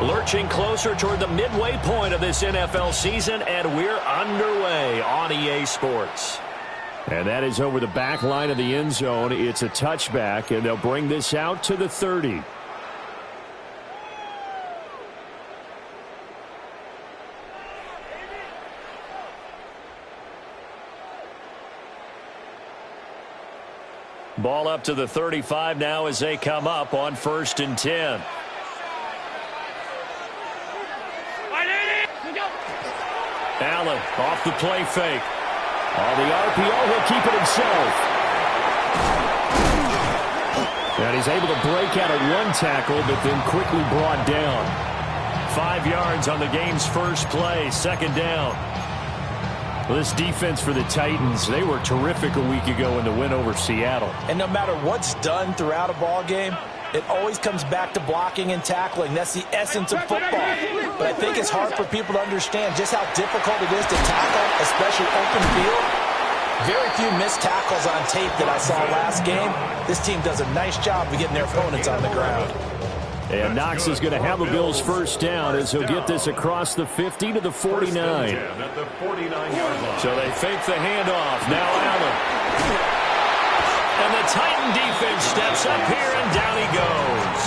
Lurching closer toward the midway point of this NFL season, and we're underway on EA Sports. And that is over the back line of the end zone. It's a touchback, and they'll bring this out to the 30. Ball up to the 35 now as they come up on 1st and 10. Allen off the play fake. On the RPO, he'll keep it himself. And he's able to break out at one tackle, but then quickly brought down. 5 yards on the game's first play, 2nd down. Well, this defense for the Titans, they were terrific a week ago in the win over Seattle. And no matter what's done throughout a ball game, it always comes back to blocking and tackling. That's the essence of football. But I think it's hard for people to understand just how difficult it is to tackle, especially open field. Very few missed tackles on tape that I saw last game. This team does a nice job of getting their opponents on the ground. And Knox is going to have the Bills' first down as he'll get this across the 50 to the 49. So they fake the handoff. Now Allen. And the Titan defense steps up here, and down he goes.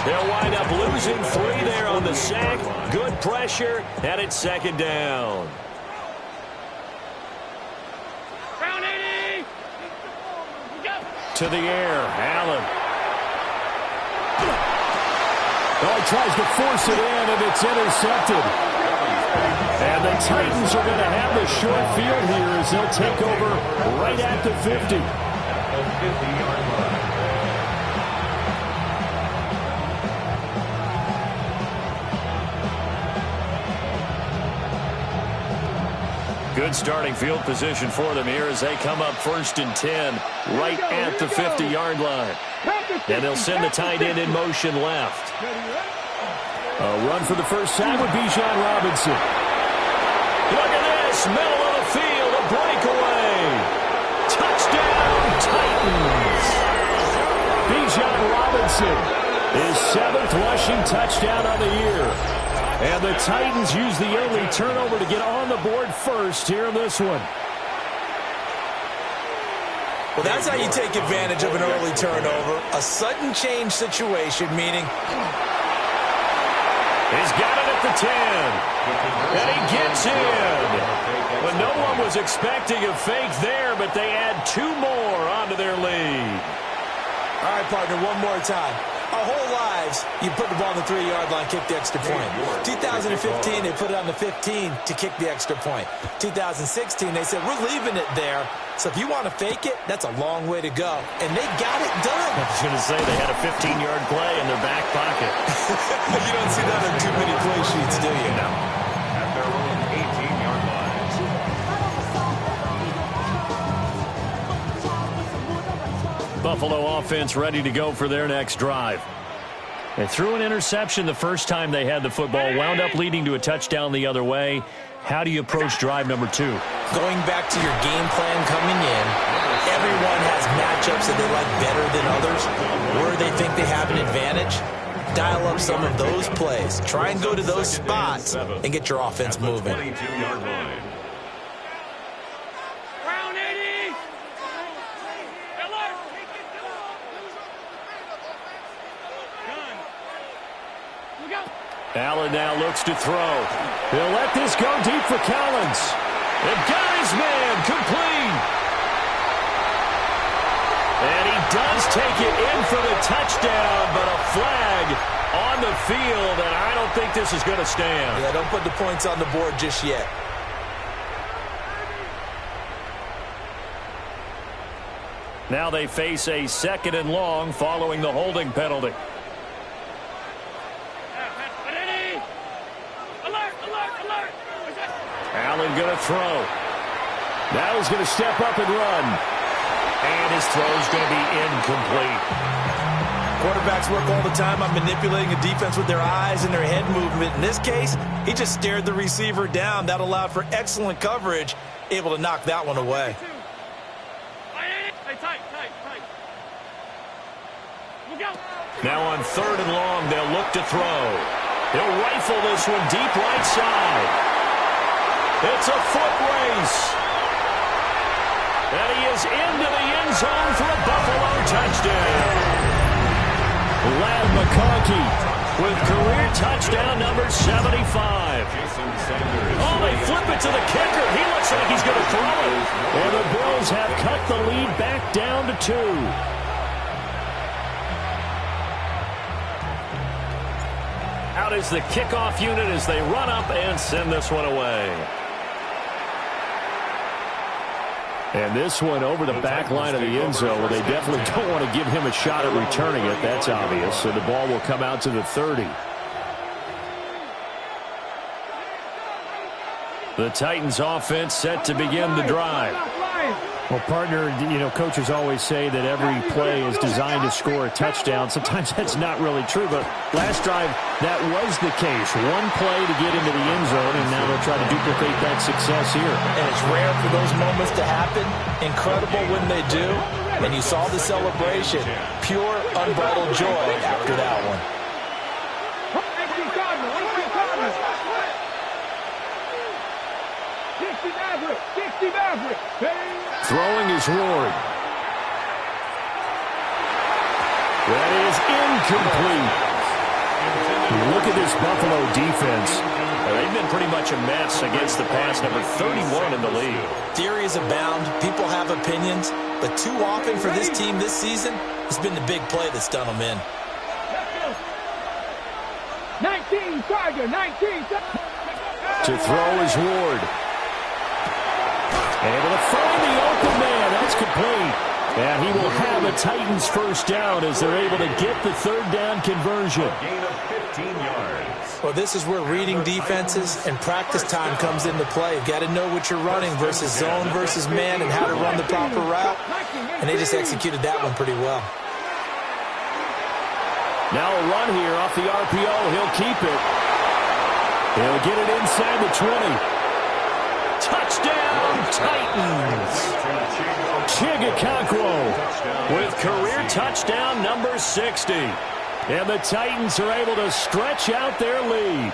They'll wind up losing 3 there on the sack. Good pressure, and it's 2nd down. To the air, Allen. Oh, tries to force it in, and it's intercepted. And the Titans are going to have the short field here as they'll take over right at the 50. Good starting field position for them here as they come up 1st and 10 right at the 50-yard line. And they'll send the tight end in motion left. A run for the first time with Bijan Robinson. Look at this, middle of the field, a breakaway. Touchdown, Titans. Bijan Robinson, his 7th rushing touchdown on the year. And the Titans use the early turnover to get on the board first here in this one. Well, that's how you take advantage of an early turnover. A sudden change situation, meaning... He's got it at the 10. And he gets in. But no one was expecting a fake there, but they add 2 more onto their lead. All right, partner, one more time. Our whole lives, you put the ball on the 3-yard line, kick the extra point. 2015, they put it on the 15 to kick the extra point. 2016, they said, we're leaving it there. So if you want to fake it, that's a long way to go. And they got it done. I was going to say they had a 15-yard play in their back pocket. You don't see that on too many play sheets, do you? No. At their own 18-yard line. Buffalo offense ready to go for their next drive. They threw an interception the first time they had the football, wound up leading to a touchdown the other way. How do you approach drive number 2? Going back to your game plan coming in, everyone has matchups that they like better than others, where they think they have an advantage. Dial up some of those plays. Try and go to those spots and get your offense moving. 22-yard line. Allen now looks to throw. He'll let this go deep for Collins. They've got his man complete. And he does take it in for the touchdown, but a flag on the field, and I don't think this is going to stand. Yeah, don't put the points on the board just yet. Now they face a 2nd and long following the holding penalty. Allen going to throw. Now he's going to step up and run. And his throw is going to be incomplete. Quarterbacks work all the time on manipulating a defense with their eyes and their head movement. In this case, he just stared the receiver down. That allowed for excellent coverage, able to knock that one away. Now on 3rd and long, they'll look to throw. He'll rifle this one deep right side. It's a foot race. And he is into the end zone for a Buffalo touchdown. Ladd McConkey with career touchdown number 75. Oh, they flip it to the kicker. He looks like he's going to throw it. And the Bills have cut the lead back down to 2. Out is the kickoff unit as they run up and send this one away. And this one over the back line of the end zone. Well, they definitely don't want to give him a shot at returning it. That's obvious. So the ball will come out to the 30. The Titans offense set to begin the drive. Well, partner, coaches always say that every play is designed to score a touchdown. Sometimes that's not really true, but last drive, that was the case. One play to get into the end zone, and now they'll try to duplicate that success here. And it's rare for those moments to happen. Incredible when they do. And you saw the celebration. Pure, unbridled joy after that one. Throwing is Ward. That is incomplete. Look at this Buffalo defense. They've been pretty much a mess against the pass, number 31 in the league. Theories abound. People have opinions. But too often for this team this season, it's been the big play that's done them in. 19, Tiger, 19. To throw is Ward. Able to find the open man. That's complete. And he will have a Titans first down as they're able to get the 3rd down conversion. Gain of 15 yards. Well, this is where reading defenses and practice time comes into play. You've got to know what you're running versus zone versus man and how to run the proper route. And they just executed that one pretty well. Now a run here off the RPO. He'll keep it. He'll get it inside the 20. Touchdown, Titans. Chigakakwo with career touchdown number 60. And the Titans are able to stretch out their lead.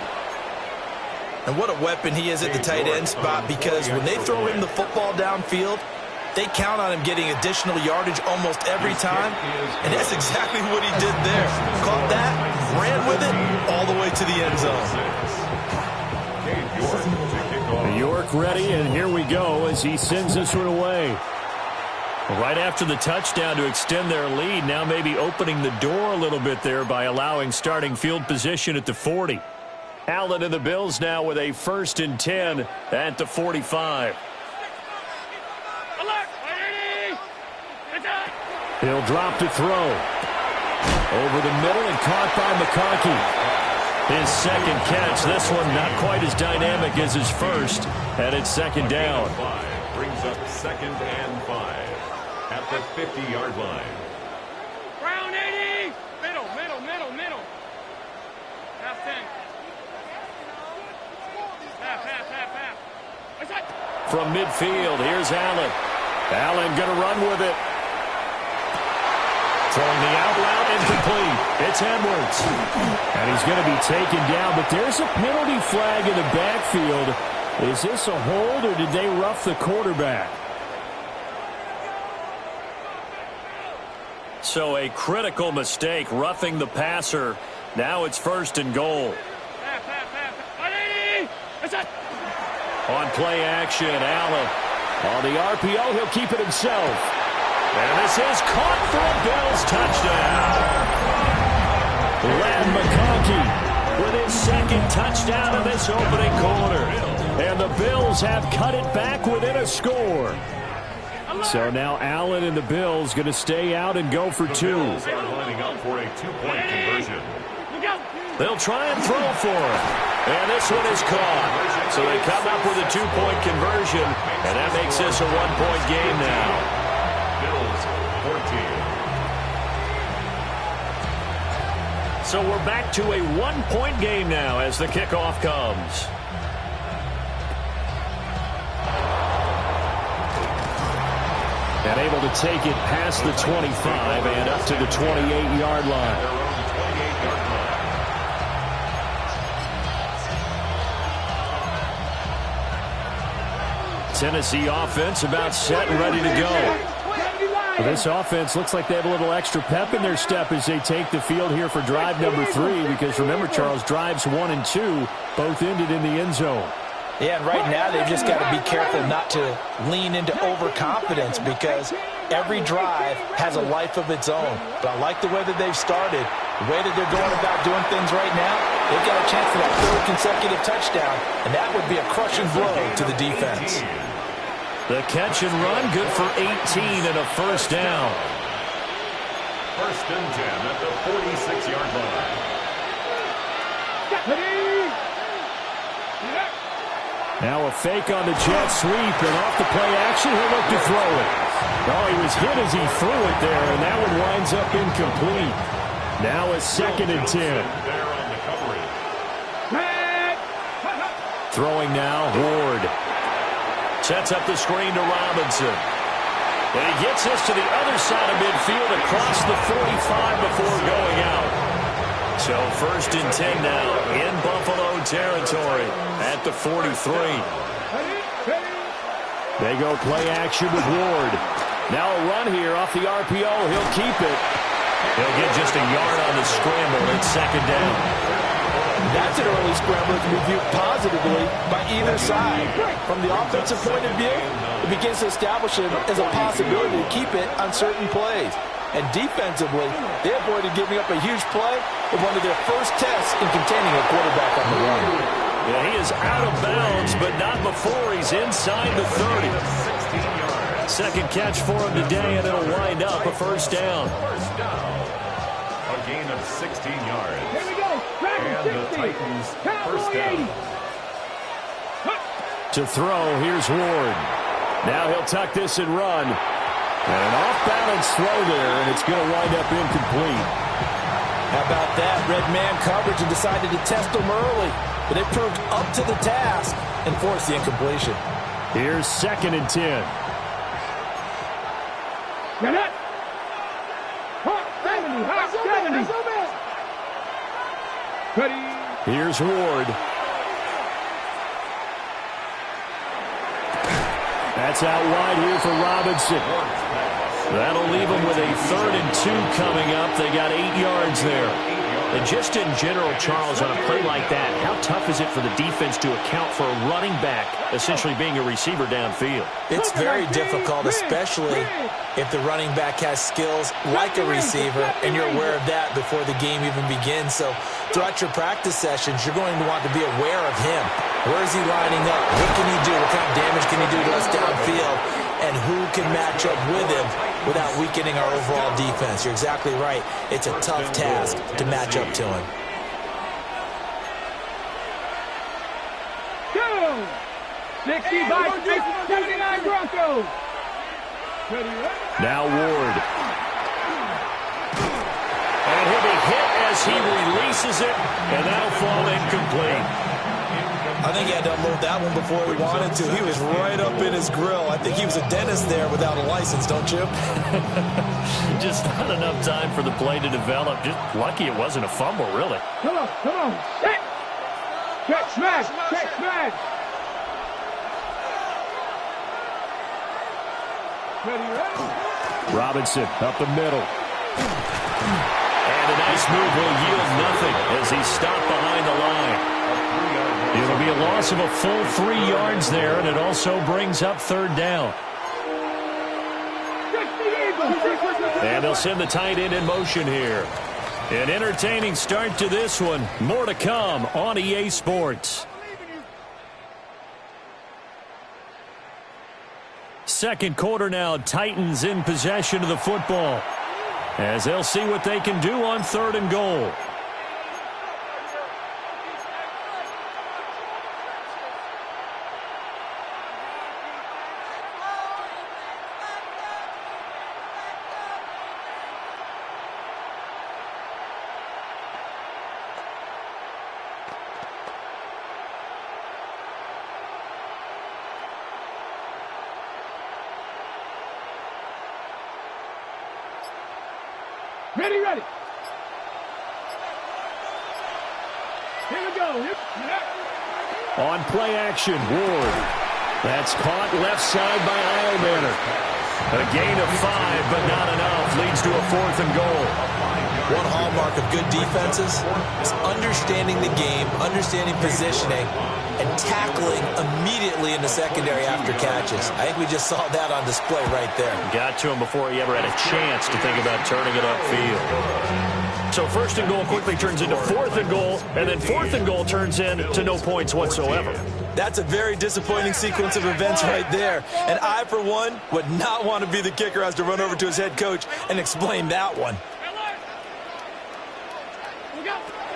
And what a weapon he is at the tight end spot, because when they throw him the football downfield, they count on him getting additional yardage almost every time. And that's exactly what he did there. Caught that, ran with it, all the way to the end zone. York ready, and here we go as he sends this one away. Right after the touchdown to extend their lead, now maybe opening the door a little bit there by allowing starting field position at the 40. Allen and the Bills now with a 1st and 10 at the 45. He'll drop to throw. Over the middle and caught by McConkey. His second catch. This one not quite as dynamic as his first. And it's 2nd down. Brings up 2nd and 5 at the 50-yard line. Brown 80. Middle. Half 10. Half. From midfield, here's Allen. Allen going to run with it. Throwing the out route, incomplete. It's Edwards. And he's going to be taken down, but there's a penalty flag in the backfield. Is this a hold, or did they rough the quarterback? So a critical mistake, roughing the passer. Now it's 1st and goal. On play action, Allen. On the RPO, he'll keep it himself. And this is caught for a Bills touchdown. Ladd McConkey with his 2nd touchdown of this opening quarter. And the Bills have cut it back within a score. So now Allen and the Bills going to stay out and go for 2. Bills are lining up for a 2-point conversion. They'll try and throw for it. And this one is caught. So they come up with a 2-point conversion. And that makes this a 1-point game now. Bills 14. So we're back to a 1-point game now as the kickoff comes. And able to take it past the 25 and up to the 28-yard line. Tennessee offense about set and ready to go. Well, this offense looks like they have a little extra pep in their step as they take the field here for drive number 3. Because remember, Charles, drives 1 and 2 both ended in the end zone. Yeah, and right now they've just got to be careful not to lean into overconfidence because every drive has a life of its own. But I like the way that they've started, the way that they're going about doing things right now. They've got a chance for that 3rd consecutive touchdown, and that would be a crushing blow to the defense. The catch and run, good for 18 and a first down. 1st and 10 at the 46-yard line. Now a fake on the jet sweep, and off the play action, he'll look to throw it. Oh, he was hit as he threw it there, and that one winds up incomplete. Now a 2nd and 10. There on the coverage. Throwing now, Ward. Sets up the screen to Robinson. And he gets this to the other side of midfield across the 45 before going out. So 1st and 10 now in Buffalo territory at the 43. They go play action with Ward. Now a run here off the RPO. He'll keep it. He'll get just a yard on the scramble. It's 2nd down. That's an early scramble to be viewed positively by either side. From the offensive point of view, it begins to establish it as a possibility to keep it on certain plays. And defensively, they avoided giving up a huge play with one of their first tests in containing a quarterback on the run. Yeah, he is out of bounds, but not before he's inside the 30. 2nd catch for him today, and it'll wind up a first down. A gain of 16 yards. Here we go. And the Titans first down. To throw, here's Ward. Now he'll tuck this and run. And an off-balance throw there, and it's going to wind up incomplete. How about that? Red man coverage and decided to test them early. But they proved up to the task and forced the incompletion. Here's 2nd and 10. Get it. Hot 70. Hot 70. Ready. Here's Ward. That's out wide here for Robinson. That'll leave them with a 3rd and 2 coming up. They got 8 yards there. And just in general, Charles, on a play like that, how tough is it for the defense to account for a running back essentially being a receiver downfield? It's very difficult, especially if the running back has skills like a receiver, and you're aware of that before the game even begins. So throughout your practice sessions, you're going to want to be aware of him. Where is he lining up? What can he do? What kind of damage can he do to us downfield? And who can match up with him without weakening our overall defense? You're exactly right. It's a tough task to match up to him. Go. 65, 79 Broncos. Now Ward. And he'll be hit as he releases it, and that'll fall incomplete. I think he had to unload that one before he wanted to. He was right up in his grill. I think he was a dentist there without a license, don't you? Just not enough time for the play to develop. Just lucky it wasn't a fumble, really. Come on, come on. Set. Check smash, check smash. Ready, ready. Robinson up the middle. And a nice move will yield nothing as he's stopped behind the line. It'll be a loss of a full 3 yards there, and it also brings up 3rd down. And they'll send the tight end in motion here. An entertaining start to this one. More to come on EA Sports. 2nd quarter now, Titans in possession of the football, as they'll see what they can do on 3rd and goal. Ready, ready. Here we go. On play action, Ward. That's caught left side by Eilmanner. A gain of 5, but not enough. Leads to a 4th and goal. One hallmark of good defenses is understanding the game, understanding positioning, and tackling immediately in the secondary after catches. I think we just saw that on display right there. Got to him before he ever had a chance to think about turning it upfield. So 1st and goal quickly turns into 4th and goal, and then 4th and goal turns into no points whatsoever. That's a very disappointing sequence of events right there. And I, for one, would not want to be the kicker who has to run over to his head coach and explain that one.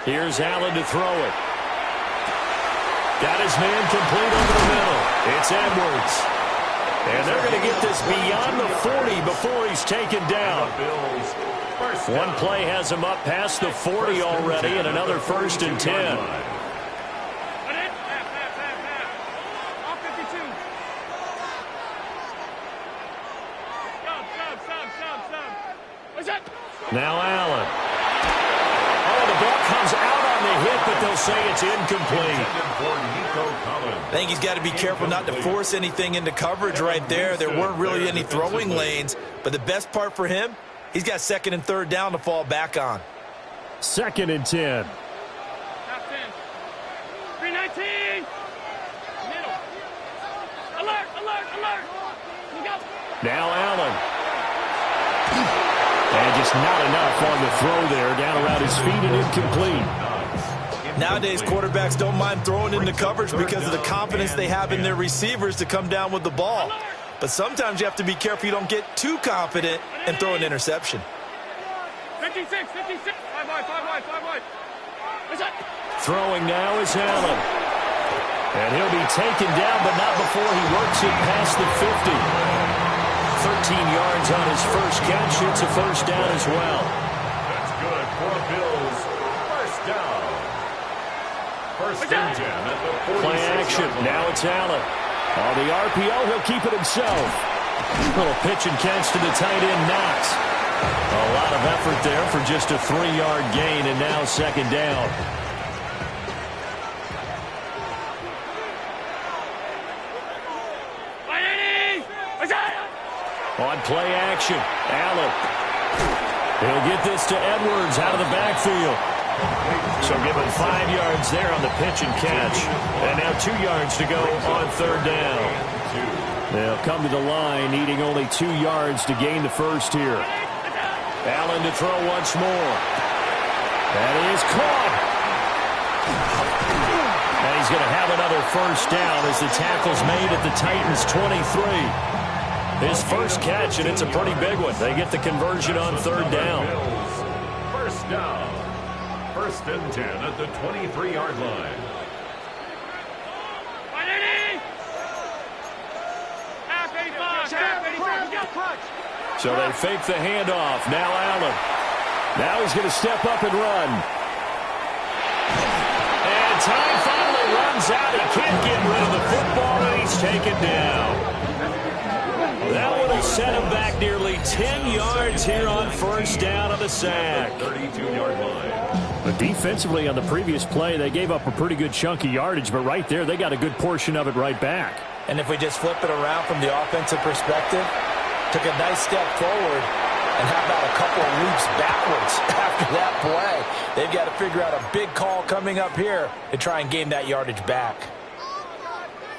Here's Allen to throw it. Got his man complete over the middle. It's Edwards. And they're going to get this beyond the 40 before he's taken down. One play has him up past the 40 already, and another 1st and 10. Now Allen. Oh, the ball comes out on the hit, but they'll say it's incomplete. I think he's got to be careful not to force anything into coverage right there. There weren't really any throwing lanes, but the best part for him, he's got 2nd and 3rd down to fall back on. 2nd and 10. 319. Middle. Alert, alert, alert. Look out. Now Allen. And just not enough on the throw there. Down around his feet and incomplete. Nowadays, quarterbacks don't mind throwing into coverage because of the confidence they have in their receivers to come down with the ball. But sometimes you have to be careful you don't get too confident and throw an interception. 56, 56. 5 wide, 5 wide, 5 wide. What's that? Throwing now is Allen. And he'll be taken down, but not before he works it past the 50. 13 yards on his first catch. It's a 1st down as well. That's good for the Bills. 1st down. 1st and 10 at the 46. Play action. Now it's Allen. On the RPO, he'll keep it himself. Little pitch and catch to the tight end, Knox. A lot of effort there for just a 3-yard gain, and now 2nd down. On play action, Allen. He'll get this to Edwards out of the backfield. So give him 5 yards there on the pitch and catch. And now 2 yards to go on 3rd down. They'll come to the line, needing only 2 yards to gain the 1st here. Allen to throw once more. That is caught. And he's going to have another 1st down as the tackle's made at the Titans' 23. His first catch, and it's a pretty big one. They get the conversion on 3rd down. 1st down. 1st and 10 at the 23-yard line. So they fake the handoff. Now Allen. Now he's going to step up and run. And time finally runs out. He can't get rid of the football, and he's taken down. That would have set him back nearly 10 yards here on 1st down on the sack. 32-yard line. But defensively on the previous play, they gave up a pretty good chunk of yardage, but right there, they got a good portion of it right back. And if we just flip it around from the offensive perspective, took a nice step forward, and how about a couple of leaps backwards after that play? They've got to figure out a big call coming up here to try and gain that yardage back.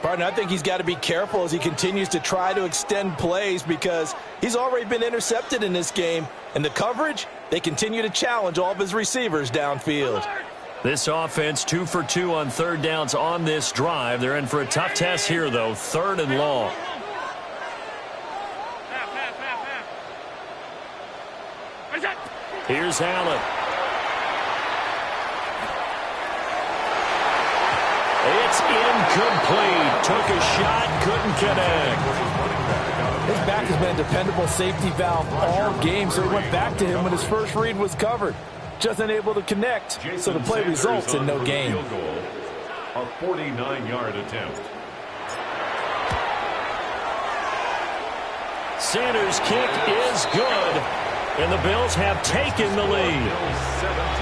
Partner, I think he's got to be careful as he continues to try to extend plays because he's already been intercepted in this game. And the coverage, they continue to challenge all of his receivers downfield. This offense 2 for 2 on 3rd downs on this drive. They're in for a tough test here, though. 3rd and long. Here's Allen. It's incomplete. Took a shot, couldn't connect. His back has been a dependable safety valve all game, so he went back to him when his first read was covered. Just unable to connect, so the play results in no gain. A 49-yard attempt. Sanders' kick is good. And the Bills have taken the lead.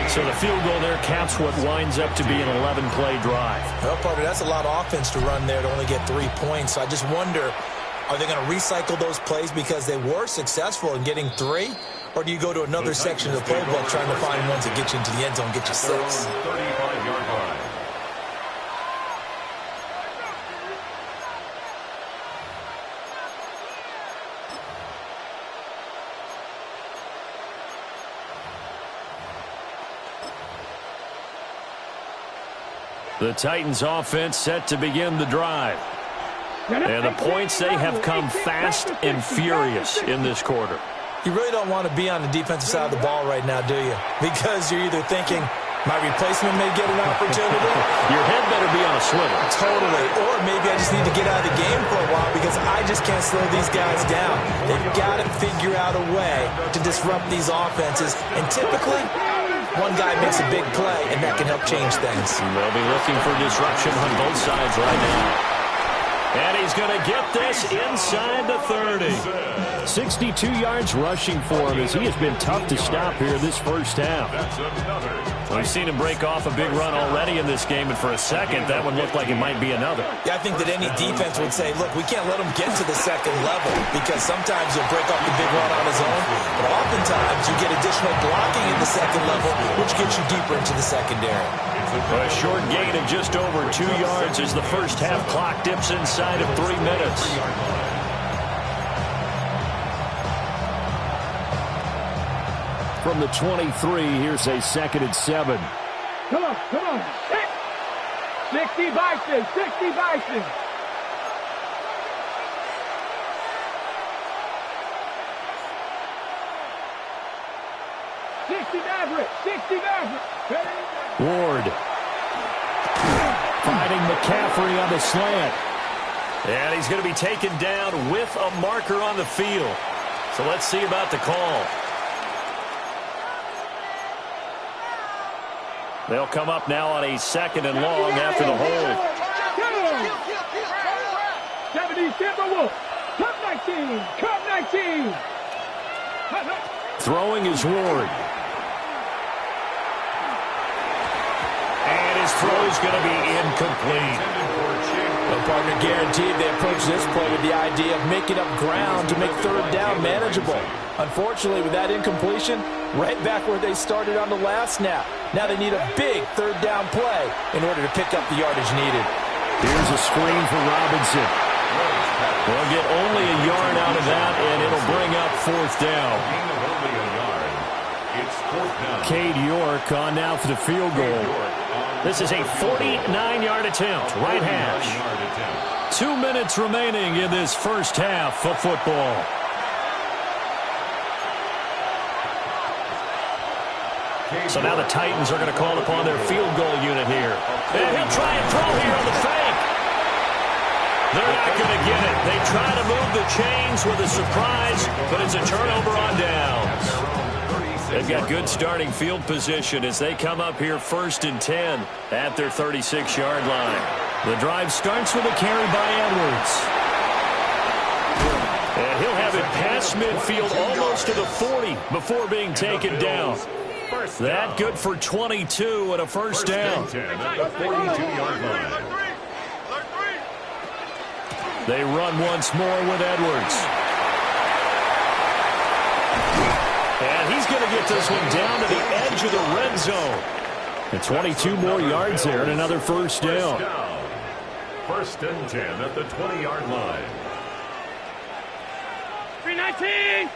So the field goal there caps what winds up to be an 11-play drive. Well, partner, that's a lot of offense to run there to only get 3 points. So I just wonder, are they going to recycle those plays because they were successful in getting 3? Or do you go to another section of the playbook trying to find ones that get you into the end zone, get you 6? 35-yard line. The Titans offense set to begin the drive. And the points, they have come fast and furious in this quarter. You really don't want to be on the defensive side of the ball right now, do you? Because you're either thinking, my replacement may get an opportunity. Your head better be on a swivel. Totally. Or maybe I just need to get out of the game for a while because I just can't slow these guys down. They've got to figure out a way to disrupt these offenses. And typically, one guy makes a big play, and that can help change things. They'll be looking for disruption on both sides right now. And he's going to get this inside the 30. 62 yards rushing for him as he has been tough to stop here this first half. We've seen him break off a big run already in this game, and for a second, that one looked like it might be another. Yeah, I think that any defense would say, look, we can't let him get to the second level because sometimes he'll break off the big run on his own, but oftentimes you get additional blocking in the second level, which gets you deeper into the secondary. A short gain of just over 2 yards as the first half clock dips inside of 3 minutes. From the 23, here's a 2nd and 7. Come on, come on. 60 Bison, 60 Bison. Maverick, 60 Maverick. Ward finding McCaffrey on the slant. And he's going to be taken down with a marker on the field. So let's see about the call. They'll come up now on a 2nd and long after the hold. 70 Timberwolves. Cup 19. Cup 19. Throwing is Ward. And his throw is going to be incomplete. Well, partner, guaranteed they approach this play with the idea of making up ground to make 3rd down manageable. Unfortunately, with that incompletion, right back where they started on the last snap. Now they need a big 3rd down play in order to pick up the yardage needed. Here's a screen for Robinson. They'll get only a yard out of that, and it'll bring up 4th down. Cade York on now for the field goal. This is a 49-yard attempt, right hash. 2 minutes remaining in this first half of football. So now the Titans are going to call upon their field goal unit here. And he'll try and throw here on the fake. They're not going to get it. They try to move the chains with a surprise, but it's a turnover on downs. They've got good starting field position as they come up here 1st and 10 at their 36-yard line. The drive starts with a carry by Edwards. And he'll have it past midfield almost to the 40 before being taken down. That good for 22 and a first down. They run once more with Edwards. And he's going to get this one down to the edge of the red zone. And 22 more yards there and another first down. 1st and 10 at the 20-yard line. 319.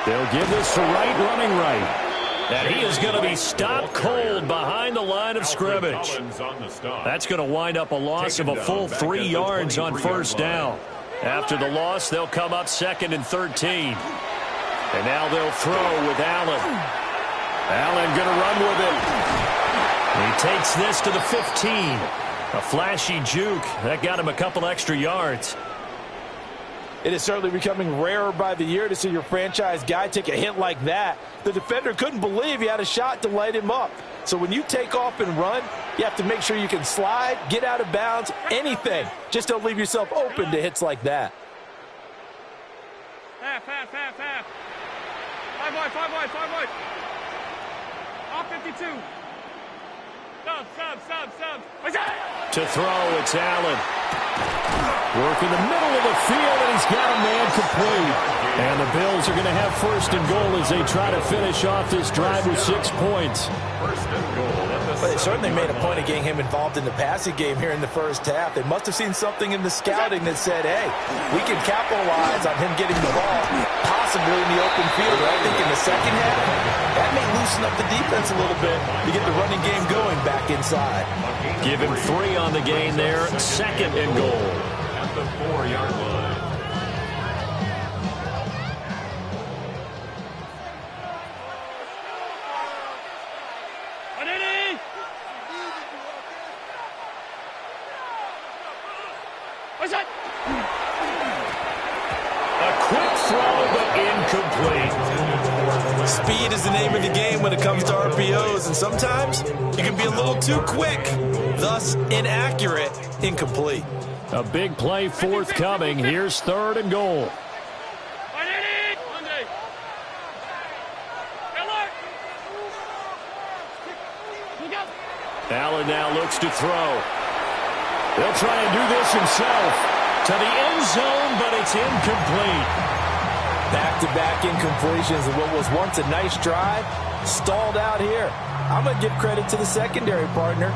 They'll give this to Wright running right. And he is going to be stopped cold behind the line of scrimmage. That's going to wind up a loss of a full 3 yards on first down. After the loss, they'll come up 2nd and 13. And now they'll throw with Allen. Allen going to run with it. He takes this to the 15. A flashy juke. That got him a couple extra yards. It is certainly becoming rarer by the year to see your franchise guy take a hit like that. The defender couldn't believe he had a shot to light him up. So when you take off and run, you have to make sure you can slide, get out of bounds, anything. Just don't leave yourself open to hits like that. Half. 5 wide. Off 52. Sub. To throw, it's Allen. Working the middle of the field, and he's got a man complete. And the Bills are going to have first and goal as they try to finish off this drive with 6 points. First and goal. But they certainly made a point of getting him involved in the passing game here in the first half. They must have seen something in the scouting that said, hey, we can capitalize on him getting the ball, possibly in the open field. I think in the second half, that may loosen up the defense a little bit to get the running game going back inside. Give him 3 on the gain there. Second and goal. At the 4-yard line. A quick throw, but incomplete. Speed is the name of the game when it comes to RPOs, and sometimes you can be a little too quick, thus inaccurate, incomplete. A big play forthcoming. Here's third and goal. Allen now looks to throw. He'll try and do this himself. To the end zone, but it's incomplete. Back-to-back incompletions of what was once a nice drive, stalled out here. I'm going to give credit to the secondary partner.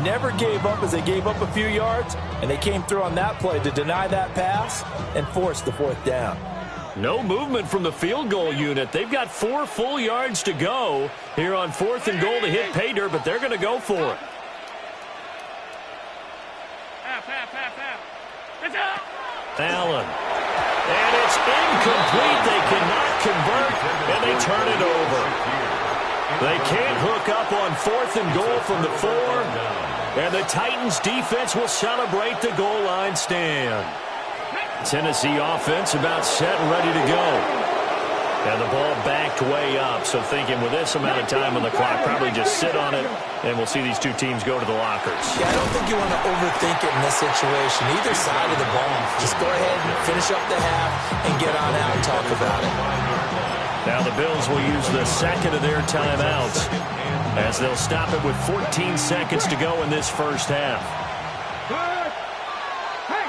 Never gave up as they gave up a few yards, and they came through on that play to deny that pass and force the fourth down. No movement from the field goal unit. They've got 4 full yards to go here on fourth and goal to hit pay dirt, but they're going to go for it. Allen. And it's incomplete. They cannot convert, and they turn it over. They can't hook up on fourth and goal from the 4, and the Titans defense will celebrate the goal line stand. Tennessee offense about set and ready to go. And the ball backed way up, so thinking with this amount of time on the clock, probably just sit on it, and we'll see these two teams go to the lockers. Yeah, I don't think you want to overthink it in this situation. Either side of the ball. Just go ahead and finish up the half and get on out and talk about it. Now the Bills will use the second of their timeouts as they'll stop it with 14 seconds to go in this first half. Hey,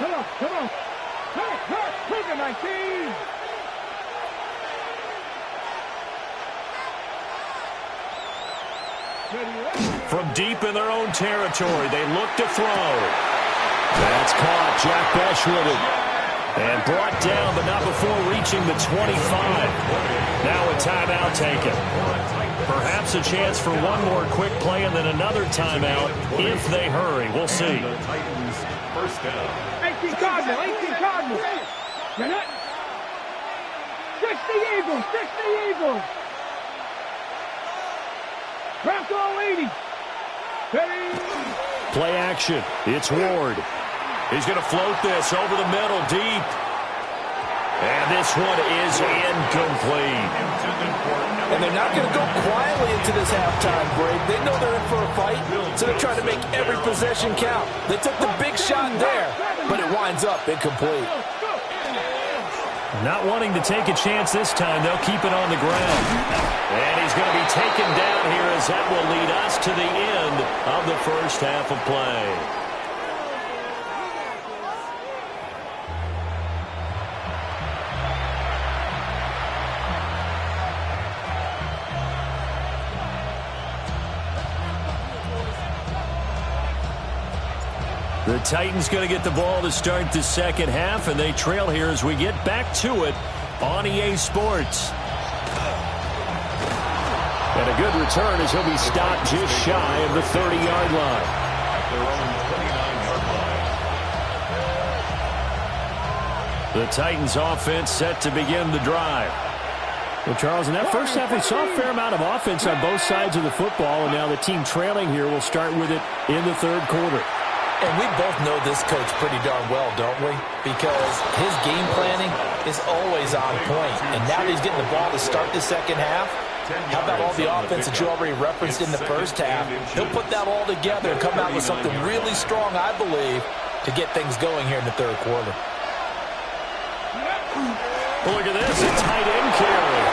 come on. Hey, 19. From deep in their own territory, they look to throw. That's caught. Jack Bech with it. And brought down, but not before reaching the 25. Now a timeout taken. Perhaps a chance for one more quick play and then another timeout if they hurry. We'll see. First down. 18 Cardinals. You're not. 60 Eagles. Bronco 80. Play action. It's Ward. He's going to float this over the middle deep. And this one is incomplete. And they're not going to go quietly into this halftime break. They know they're in for a fight, so they're trying to make every possession count. They took the big shot there, but it winds up incomplete. Not wanting to take a chance this time, they'll keep it on the ground. And he's going to be taken down here as that will lead us to the end of the first half of play. The Titans going to get the ball to start the second half, and they trail here as we get back to it on EA Sports. And a good return as he'll be stopped just shy of the 30-yard line. The Titans offense set to begin the drive. Well, Charles, in that first half, we saw a fair amount of offense on both sides of the football, and now the team trailing here will start with it in the third quarter. And we both know this coach pretty darn well, don't we? Because his game planning is always on point. And now that he's getting the ball to start the second half, how about all the offense that you already referenced in the first half? He'll put that all together and come out with something really strong, I believe, to get things going here in the third quarter. Look at this, a tight end carry.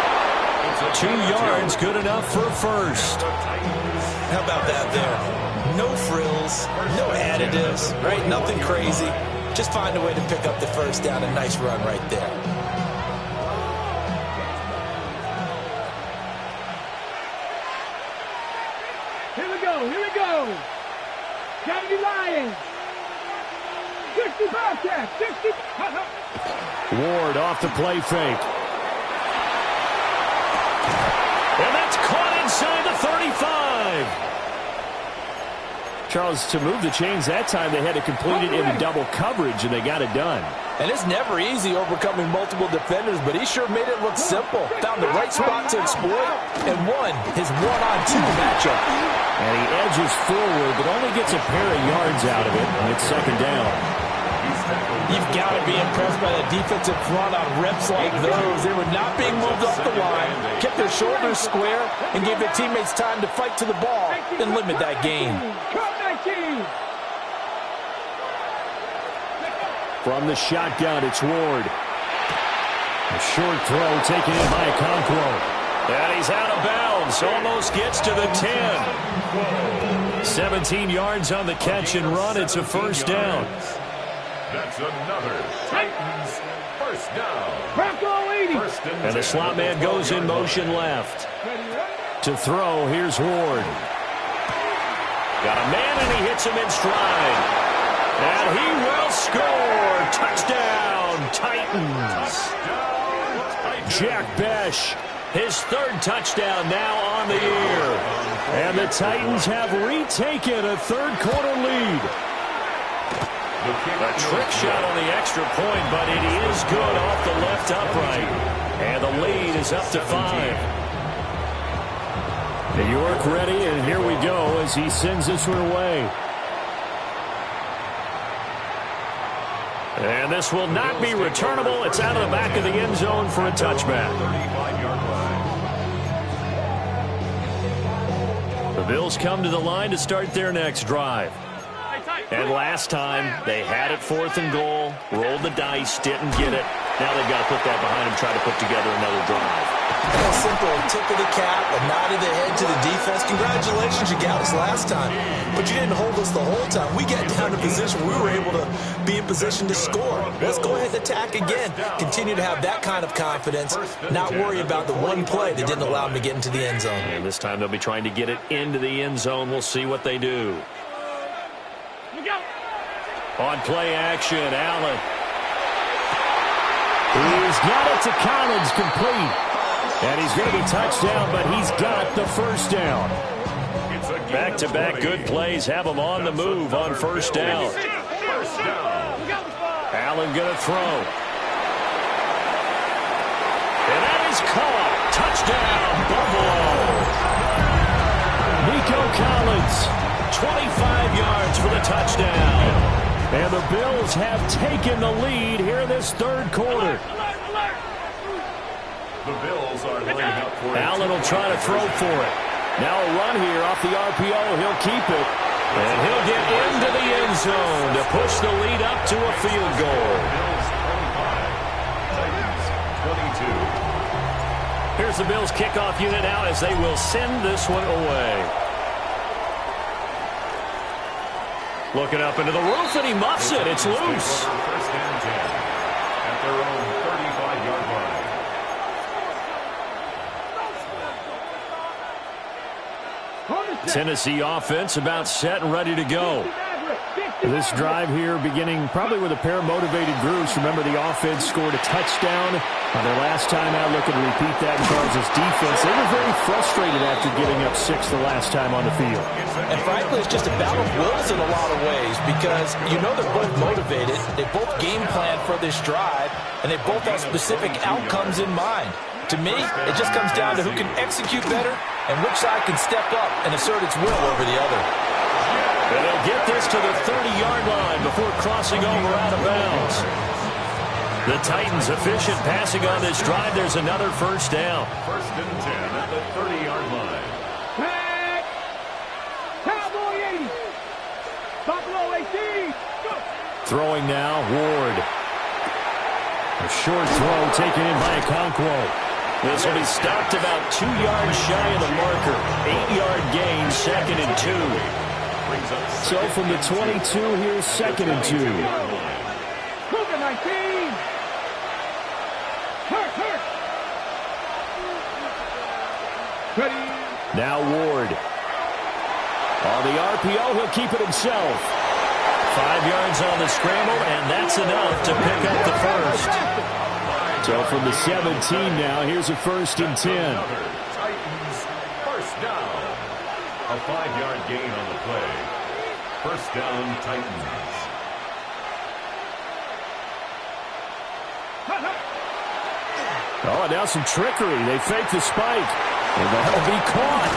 2 yards, good enough for first. How about that there? No frills, no additives, right? Nothing crazy. Just find a way to pick up the first down. A nice run right there. Here we go, here we go. Kennedy Lions. 60 Bobcats, 60. Ward off the play fake. And that's caught inside the 35. Charles, to move the chains that time, they had to complete it in double coverage, and they got it done. And it's never easy overcoming multiple defenders, but he sure made it look simple. Found the right spot to exploit and won his one-on-two matchup. And he edges forward, but only gets a pair of yards out of it, and it's second down. You've got to be impressed by the defensive front on reps like those. They were not being moved off the line, kept their shoulders square, and gave their teammates time to fight to the ball and limit that gain. From the shotgun, it's Ward. A short throw taken in by Okonkwo. And he's out of bounds. Almost gets to the 10. 17 yards on the catch and run. It's a first down. That's another Titans first down. Bronco 80. And the slot man goes in motion left. To throw, here's Ward. Got a man, and he hits him in stride. And he will score. Touchdown, Titans. Jack Bech, his 3rd touchdown now on the year. And the Titans have retaken a third-quarter lead. A trick shot on the extra point, but it is good off the left upright. And the lead is up to 5. New York ready, and here we go as he sends this one away. And this will not be returnable. It's out of the back of the end zone for a touchback. The Bills come to the line to start their next drive. And last time, they had it 4th and goal, rolled the dice, didn't get it. Now they've got to put that behind them, try to put together another drive. A simple tip of the cap, a nod of the head to the defense. Congratulations, you got us last time. But you didn't hold us the whole time. We got down to position. We were able to be in position to score. Let's go ahead and attack again. Continue to have that kind of confidence, not worry about the one play that didn't allow them to get into the end zone. And this time they'll be trying to get it into the end zone. We'll see what they do. On play action, Allen. He's got it to Collins, complete. And he's going to be touchdown, but he's got the first down. Back-to-back good plays have him on the move on first down. Allen going to throw. And that is caught. Touchdown, Buffalo. Nico Collins. 25 yards for the touchdown. And the Bills have taken the lead here in this third quarter. The Bills are laying up for it. Allen will try to throw for it. Now a run here off the RPO. He'll keep it. And he'll get into the end zone to push the lead up to a field goal. Bills 25, Titans 22. Here's the Bills kickoff unit now as they will send this one away. Looking up into the roof, and he muffs it. It's loose. First and 10 at their own 35-yard line. Tennessee offense about set and ready to go. This drive here beginning probably with a pair of motivated groups. Remember, the offense scored a touchdown on their last time out. Looking to repeat that in Charles' defense. They were very frustrated after giving up 6 the last time on the field. And frankly, it's just a battle of wills in a lot of ways because you know they're both motivated. They both game plan for this drive, and they both have specific outcomes in mind. To me, it just comes down to who can execute better and which side can step up and assert its will over the other. And they'll get this to the 30-yard line before crossing over out of bounds. The Titans efficient passing on this drive. There's another first down. First and 10 at the 30-yard line. Cowboy 80. Buffalo 18. Go. Throwing now, Ward. A short throw taken in by Okonkwo. This will be stopped about 2 yards shy of the marker. 8-yard gain, 2nd and 2. So from the 22, here's 2nd and 2. Cougar 19. Hurt. Ready. Now Ward. On the RPO, he'll keep it himself. 5 yards on the scramble, and that's enough to pick up the first. So from the 17 now, here's a 1st and 10. Titans first down. A 5-yard gain on the play. First down, Titans. Oh, now some trickery. They fake the spike. And that'll be caught.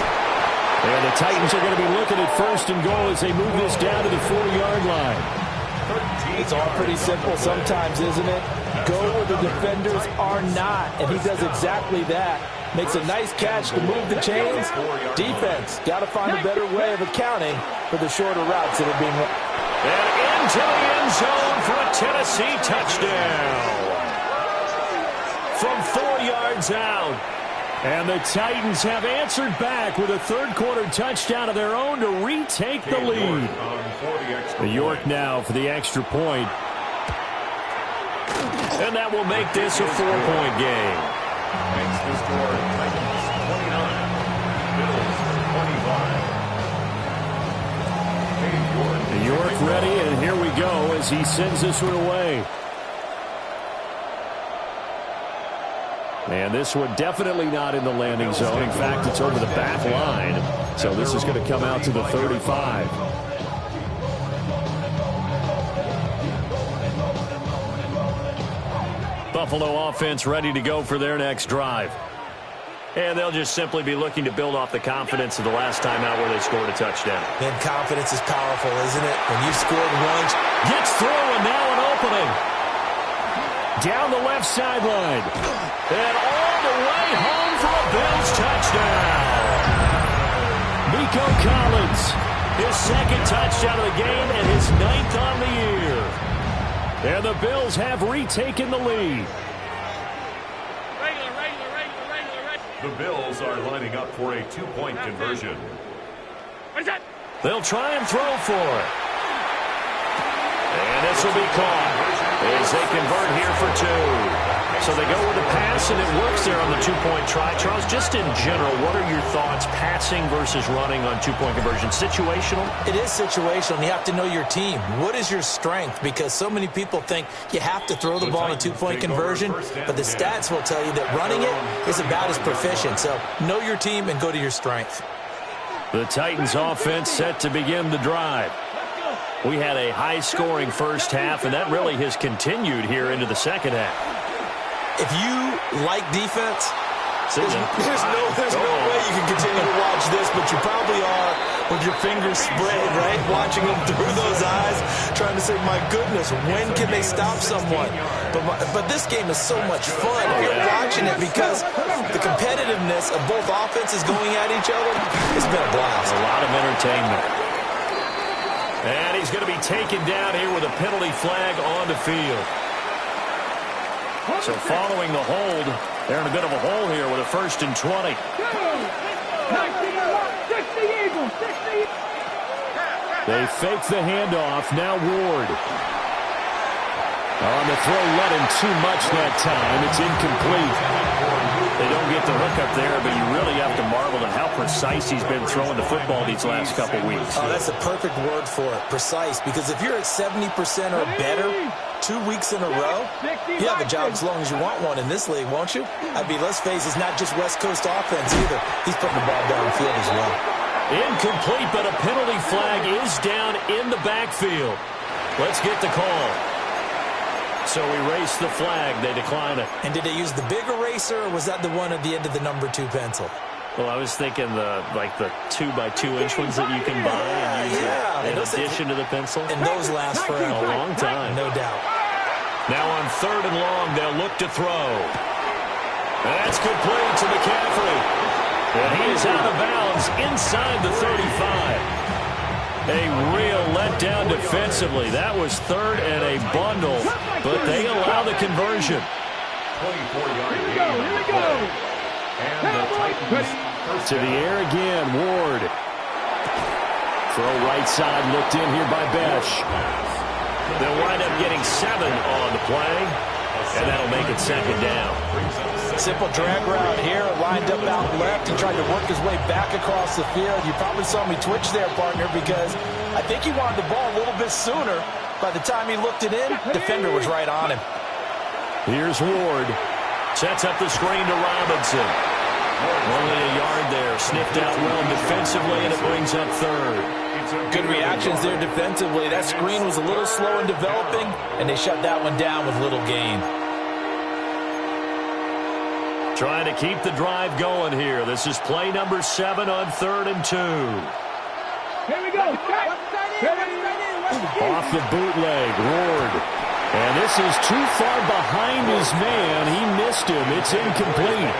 And the Titans are going to be looking at 1st and goal as they move this down to the 4-yard line. It's all pretty simple sometimes, isn't it? Go where the defenders are not, and he does exactly that. Makes a nice catch to move the chains. Defense, got to find a better way of accounting for the shorter routes that are being run. And into the end zone for a Tennessee touchdown. From 4 yards out. And the Titans have answered back with a third-quarter touchdown of their own to retake the lead. York now for the extra point. And that will make this a 4-point game. Makes the score Titans 29, Bills 25. York ready, and here we go as he sends this one away. And this one definitely not in the landing zone. In fact, it's over the back line. So this is going to come out to the 35. Buffalo offense ready to go for their next drive. And they'll just simply be looking to build off the confidence of the last time out where they scored a touchdown. And confidence is powerful, isn't it? When you've scored once. Gets through, and now an opening. Down the left sideline. And all the way home for a Bills touchdown. Nico Collins. His 2nd touchdown of the game and his 9th on the year. And the Bills have retaken the lead. The Bills are lining up for a 2-point conversion. They'll try and throw for it. And this will be caught as they convert here for 2. So they go with the pass, and it works there on the 2-point try. Charles, just in general, what are your thoughts passing versus running on 2-point conversion? Situational? It is situational. You have to know your team. What is your strength? Because so many people think you have to throw the ball in a 2-point conversion, but the stats will tell you that running it is about as proficient. So know your team and go to your strength. The Titans offense set to begin the drive. We had a high-scoring first half, and that really has continued here into the second half. If you like defense, there's no way you can continue to watch this, but you probably are with your fingers spread, right? Watching them through those eyes, trying to say, my goodness, when can they stop someone? But this game is so much fun if you're watching it because the competitiveness of both offenses going at each other, it's been a blast. A lot of entertainment. And he's going to be taken down here with a penalty flag on the field. So following the hold, they're in a bit of a hole here with a 1st and 20. They fake the handoff. Now Ward. On the throw, let him too much that time. It's incomplete. They don't get the hook up there, but you really have to marvel at how precise he's been throwing the football these last couple weeks. Oh, that's a perfect word for it, precise. Because if you're at 70% or better 2 weeks in a row, you have a job as long as you want one in this league, won't you? I mean, let's face it, it's not just West Coast offense either. He's putting the ball downfield as well. Incomplete, but a penalty flag is down in the backfield. Let's get the call. So erase the flag. They decline it. And did they use the big eraser, or was that the one at the end of the number 2 pencil? Well, I was thinking the 2x2-inch ones that you can buy and use in addition to the pencil. And those last for a long time. No doubt. Now on 3rd and long, they'll look to throw. That's complete to McCaffrey. And he is out of bounds inside the 35. A real letdown defensively. That was third and a bundle, but they allow the conversion. 24-yard gain. Here we go. And the Titans first To the down. air again, Ward. Throw right side, looked in here by Besh. They'll wind up getting 7 on the play, and that'll make it second down. Simple drag route here, lined up out left. He tried to work his way back across the field. You probably saw me twitch there, partner, because I think he wanted the ball a little bit sooner. By the time he looked it in, defender was right on him. Here's Ward. Sets up the screen to Robinson. Only a yard there. Sniffed out well defensively, and it brings up third. Good reactions there defensively. That screen was a little slow in developing, and they shut that one down with little gain. Trying to keep the drive going here. This is play number 7 on 3rd and 2. Here we go. Off the bootleg, Ward. And this is too far behind his man. He missed him. It's incomplete.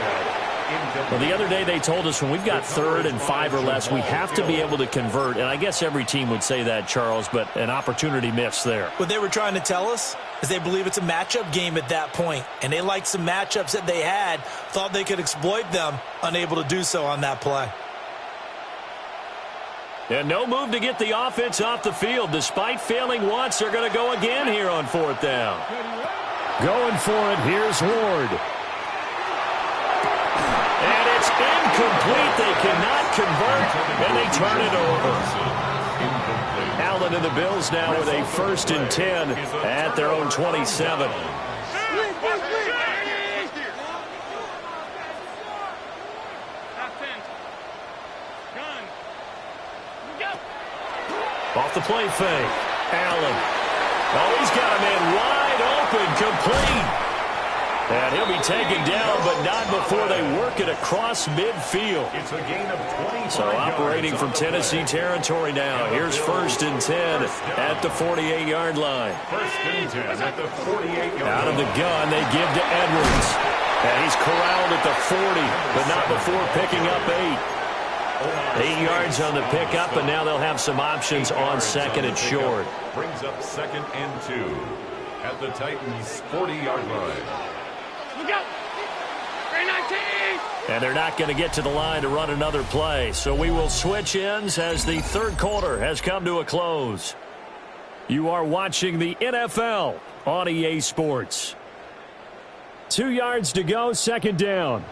Well, the other day they told us when we've got 3rd and 5 or less, we have to be able to convert. And I guess every team would say that, Charles, but an opportunity missed there. What they were trying to tell us is they believe it's a matchup game at that point, and they liked some matchups that they had, thought they could exploit them, unable to do so on that play. And no move to get the offense off the field. Despite failing once, they're going to go again here on 4th down. Going for it, here's Ward. And it's incomplete. They cannot convert, and they turn it over. Allen and the Bills now with a 1st and 10 at their own 27. Off the play fake. Allen. Oh, he's got a man wide open, complete. And he'll be taken down, but not before they work it across midfield. It's a gain of 25 So operating from Tennessee territory now. Here's 1st and 10 at the 48-yard line. 1st and 10 at the 48-yard line. Out of the gun, they give to Edwards. And he's corralled at the 40, but not before picking up 8. 8 yards on the pickup, and now they'll have some options on 2nd and short. Brings up 2nd and 2 at the Titans' 40-yard line. Look out. 319. And they're not going to get to the line to run another play. So we will switch ends as the 3rd quarter has come to a close. You are watching the NFL on EA Sports. 2 yards to go, 2nd down.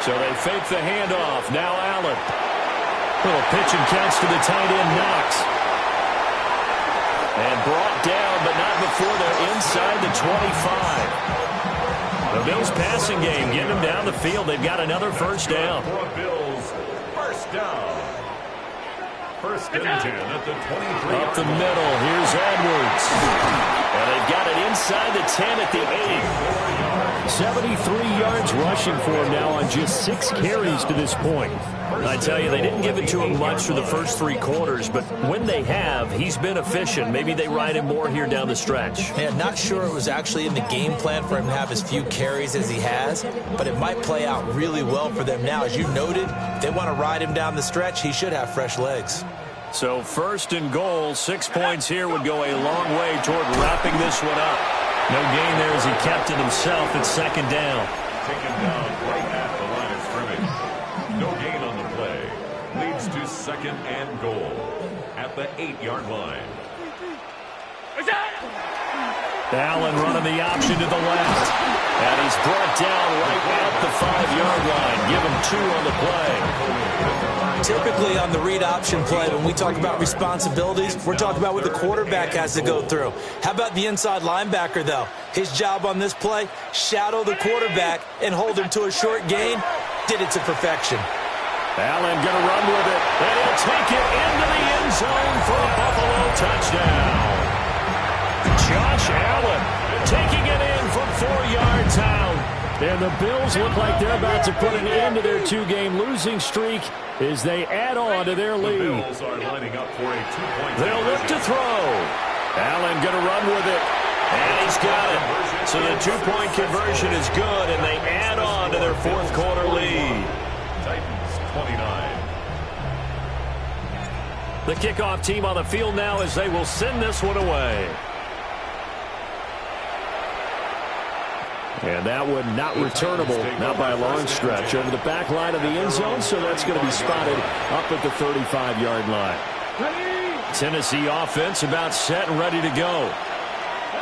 So they fake the handoff. Now Allen. Little pitch and catch to the tight end, Knox. And brought down, but not before they're inside the 25. The Bills passing game, getting them down the field. They've got another 1st down. For Bills, 1st down. 1st and 10 at the 23. Up the middle, here's Edwards. And they've got it inside the 10 at the 8. 73 yards rushing for him now on just 6 carries to this point. I tell you, they didn't give it to him much for the first 3 quarters, but when they have, he's been efficient. Maybe they ride him more here down the stretch. Yeah, not sure it was actually in the game plan for him to have as few carries as he has, but it might play out really well for them now. As you noted, if they want to ride him down the stretch, he should have fresh legs. So 1st and goal, 6 points here would go a long way toward wrapping this one up. No gain there as he kept it himself at 2nd down. Taken down right at the line of scrimmage. No gain on the play. Leads to 2nd and goal at the 8-yard line. Allen running the option to the left. And he's brought down right at the 5-yard line. Give him 2 on the play. Typically on the read option play, when we talk about responsibilities, we're talking about what the quarterback has to go through. How about the inside linebacker, though? His job on this play, shadow the quarterback and hold him to a short gain. Did it to perfection. Allen going to run with it. And he'll take it into the end zone for a Buffalo touchdown. Josh Allen taking it in from 4 yards out. And the Bills look like they're about to put an end to their 2-game losing streak as they add on to their lead. The Bills are lining up for a 2-point. They'll look to throw. Allen going to run with it. And he's got it. So the 2-point conversion is good, and they add on to their 4th quarter lead. Titans 29, The kickoff team on the field now as they will send this one away. And that one not returnable, not by a long stretch, over the back line of the end zone, so that's going to be spotted up at the 35-yard line. Tennessee offense about set and ready to go.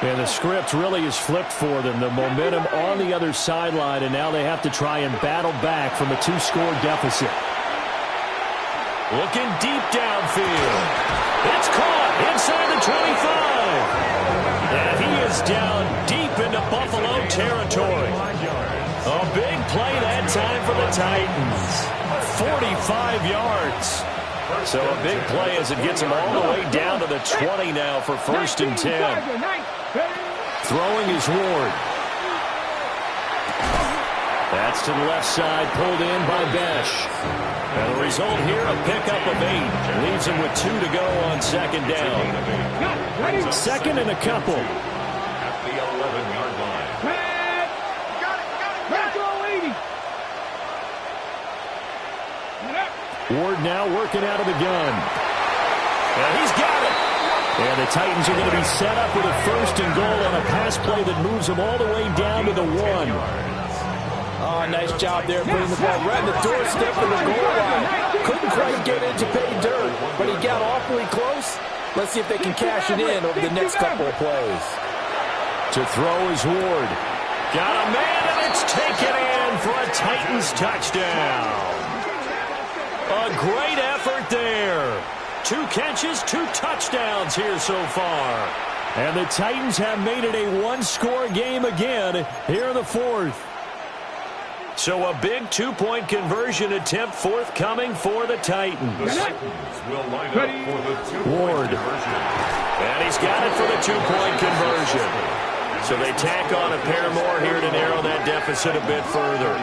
And the script really is flipped for them. The momentum on the other sideline, and now they have to try and battle back from a 2-score deficit. Looking deep downfield. It's caught inside the 25. And he is down deep into Buffalo territory. A big play that time for the Titans. 45 yards. So a big play as it gets him all the way down to the 20 now for 1st and 10. Throwing is Ward. That's to the left side, pulled in by Besh. And the result here, a pickup of 8. Leaves him with 2 to go on 2nd down. 2nd and a couple. At the 11-yard line. Ward now working out of the gun. And he's got it. And the Titans are going to be set up with a 1st and goal on a pass play that moves them all the way down to the 1. Oh, nice job there putting the ball right in the doorstep of the goal line. Couldn't quite get it to pay dirt, but he got awfully close. Let's see if they can cash it in over the next couple of plays. To throw is Ward. Got a man, and it's taken in for a Titans touchdown. A great effort there. 2 catches, 2 touchdowns here so far. And the Titans have made it a 1-score game again here in the 4th. So a big 2-point conversion attempt forthcoming for the Titans. The Titans will line up for the 2-point Ward. conversion. And he's got it for the 2-point conversion. So they tack on a pair more here to narrow that deficit a bit further.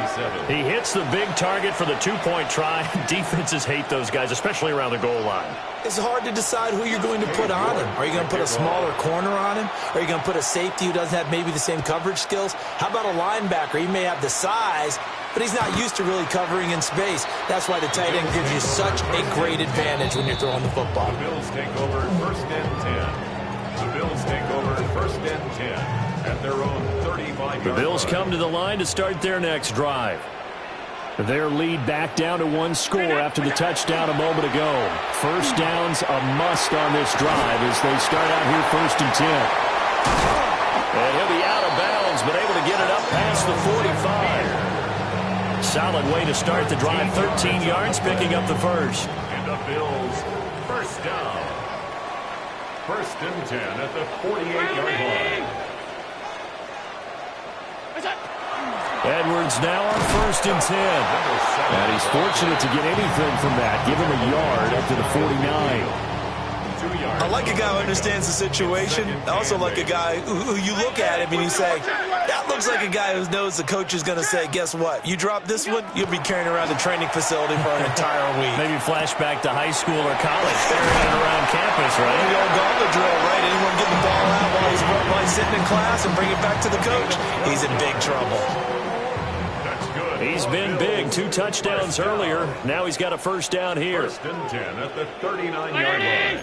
He hits the big target for the 2-point try. Defenses hate those guys, especially around the goal line. It's hard to decide who you're going to put on him. Are you going to put a smaller corner on him? Are you going to put a safety who doesn't have maybe the same coverage skills? How about a linebacker? He may have the size, but he's not used to really covering in space. That's why the tight end gives you such a great advantage when you're throwing the football. The Bills take over 1st and 10. The Bills take over 1st and 10. At their own 35-yard The Bills line. come to the line to start their next drive. Their lead back down to 1 score after the touchdown a moment ago. 1st down's a must on this drive as they start out here 1st and 10. And he'll be out of bounds, but able to get it up past the 45. Solid way to start the drive. 13 yards, picking up the 1st. And the Bills, 1st down. 1st and 10 at the 48-yard line. Edwards now on 1st and 10. And he's fortunate to get anything from that. Give him a yard up to the 49. I like a guy who understands the situation. I also like a guy who you look at him and you say, that looks like a guy who knows the coach is going to say, guess what? You drop this one, you'll be carrying around the training facility for an entire week. Maybe flashback to high school or college, carrying it around campus, right? The old gauntlet drill, right? Anyone getting the ball out while he's sitting in class and bring it back to the coach, he's in big trouble. He's been big. 2 touchdowns earlier. Now he's got a 1st down here. 1st and 10 at the 39-yard line.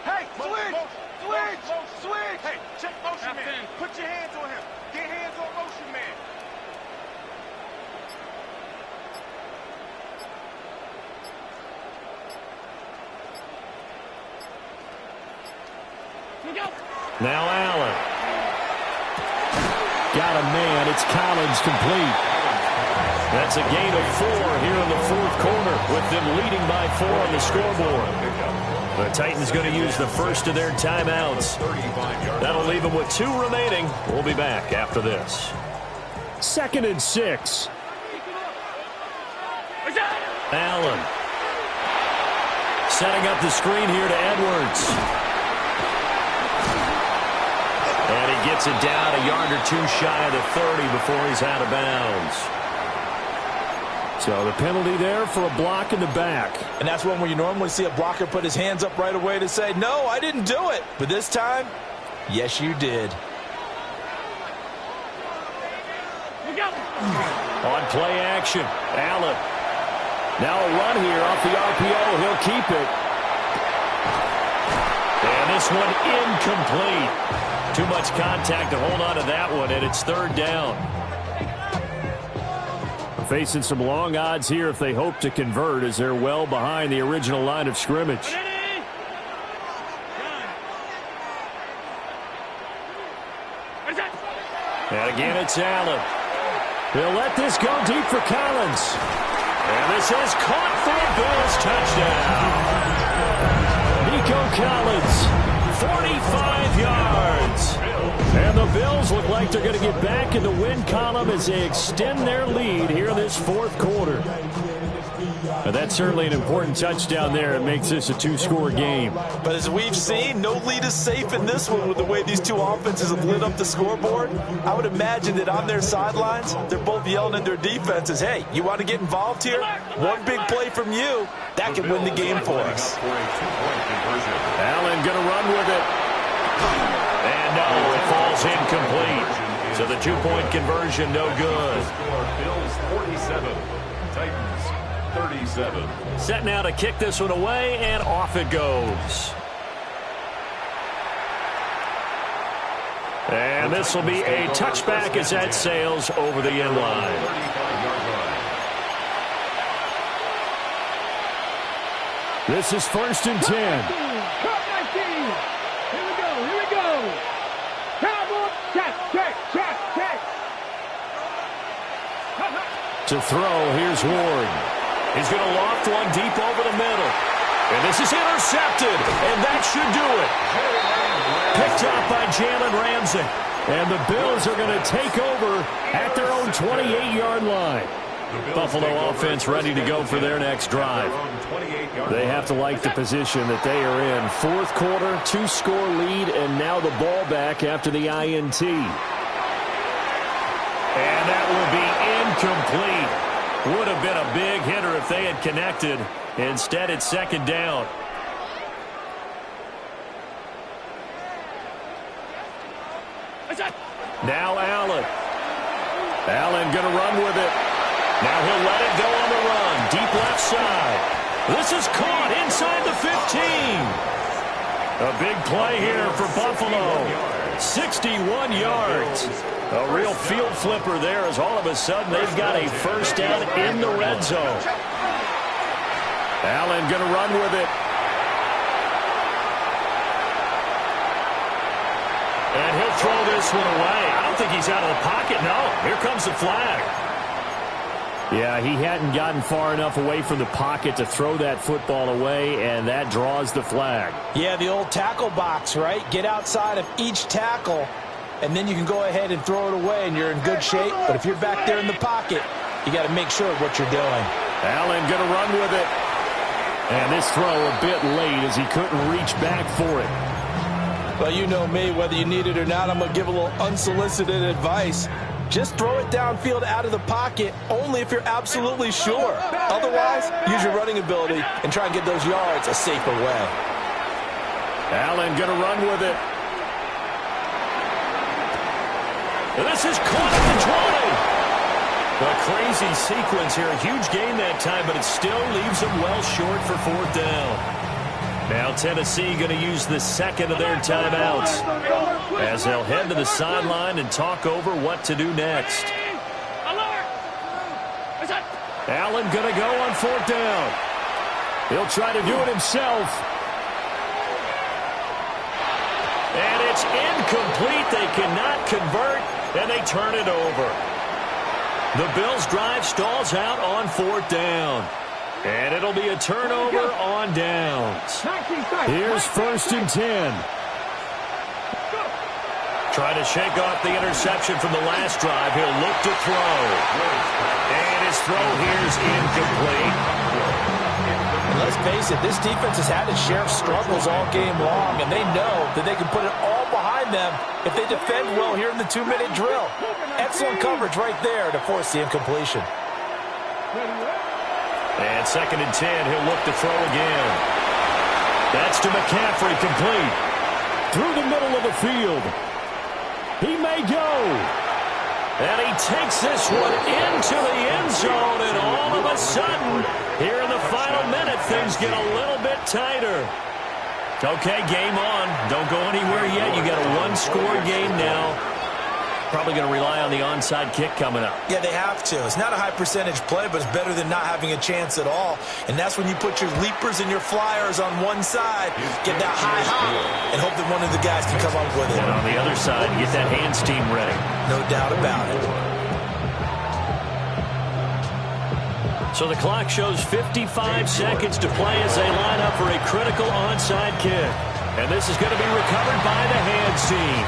Hey, switch! Hey, check motion man. Put your hands on him. Get hands on motion man. Now Allen. Got a man. It's Collins complete. That's a gain of 4 here in the 4th quarter with them leading by 4 on the scoreboard. The Titans going to use the first of their timeouts. That'll leave them with 2 remaining. We'll be back after this. 2nd and 6. Allen. Setting up the screen here to Edwards. And he gets it down a yard or 2 shy of the 30 before he's out of bounds. So the penalty there for a block in the back. And that's one where you normally see a blocker put his hands up right away to say, no, I didn't do it. But this time, yes, you did. On play action, Allen. Now a run here off the RPO. He'll keep it. And this one incomplete. Too much contact to hold on to that one, and it's third down. Facing some long odds here if they hope to convert, as they're well behind the original line of scrimmage. And again, it's Allen. He'll let this go deep for Collins. And this is caught for a Bills touchdown. Nico Collins, 45 yards. And the Bills look like they're going to get back in the win column as they extend their lead here in this fourth quarter. But that's certainly an important touchdown there. It makes this a two-score game. But as we've seen, no lead is safe in this one with the way these two offenses have lit up the scoreboard. I would imagine that on their sidelines, they're both yelling at their defenses, hey, you want to get involved here? One big play from you, that can win the game for us. Allen going to run with it. And no, it falls incomplete. So the two-point conversion, no good. Bills 47, Titans 37. Set now to kick this one away, and off it goes. And this will be a touchback as that sails over the end line. This is 1st and 10. To throw, here's Ward. He's going to loft one deep over the middle. And this is intercepted, and that should do it. Picked up by Jalen Ramsey. And the Bills are going to take over at their own 28-yard line. Buffalo offense ready to go for their next drive. They have to like the position that they are in. Fourth quarter, two-score lead, and now the ball back after the INT. And that will be incomplete. Would have been a big hitter if they had connected. Instead, it's second down. Now Allen. Allen going to run with it. Now he'll let it go on the run. Deep left side. This is caught inside the 15. A big play here for Buffalo. 61 yards. A real field flipper there as all of a sudden they've got a first down in the red zone. Allen going to run with it. And he'll throw this one away. I don't think he's out of the pocket. No, here comes the flag. Yeah, he hadn't gotten far enough away from the pocket to throw that football away, and that draws the flag. Yeah, the old tackle box, right? Get outside of each tackle, and then you can go ahead and throw it away, and you're in good shape. But if you're back there in the pocket, you got to make sure of what you're doing. Allen going to run with it. And this throw a bit late as he couldn't reach back for it. Well, you know me, whether you need it or not, I'm going to give a little unsolicited advice. Just throw it downfield out of the pocket only if you're absolutely sure. Otherwise, use your running ability and try and get those yards a safer way. Allen going to run with it. This is caught at the 20. A crazy sequence here. A huge gain that time, but it still leaves them well short for fourth down. Now Tennessee going to use the second of their timeouts as they'll head to the sideline and talk over what to do next. Allen going to go on fourth down. He'll try to do it himself. And it's incomplete. They cannot convert, and they turn it over. The Bills' drive stalls out on fourth down. And it'll be a turnover on downs. Here's 1st and 10. Trying to shake off the interception from the last drive. He'll look to throw. And his throw here's incomplete. And let's face it, this defense has had its share of struggles all game long, and they know that they can put it all behind them if they defend well here in the 2-minute drill. Excellent coverage right there to force the incompletion. And 2nd and 10, he'll look to throw again. That's to McCaffrey, complete. Through the middle of the field. He may go. And he takes this one into the end zone, and all of a sudden, here in the final minute, things get a little bit tighter. Okay, game on. Don't go anywhere yet. You got a one-score game now. Probably going to rely on the onside kick coming up. Yeah, they have to. It's not a high-percentage play, but it's better than not having a chance at all. And that's when you put your leapers and your flyers on one side, get that high hop, and hope that one of the guys can come up with it. And on the other side, get that hands team ready. No doubt about it. So the clock shows 55 seconds to play as they line up for a critical onside kick. And this is going to be recovered by the hands team.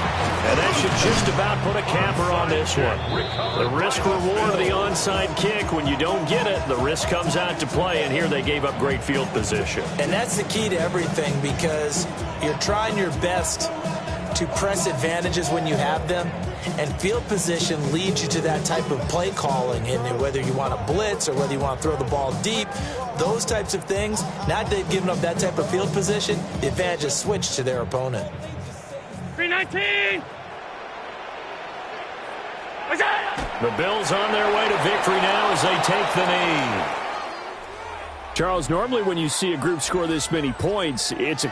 And that should just about put a capper on this one. The risk-reward of the onside kick, when you don't get it, the risk comes out to play, and here they gave up great field position. And that's the key to everything, because you're trying your best to press advantages when you have them, and field position leads you to that type of play calling. And whether you want to blitz or whether you want to throw the ball deep, those types of things, now that they've given up that type of field position, the advantage is switched to their opponent. 319! The Bills on their way to victory now as they take the knee. Charles, normally when you see a group score this many points, it's a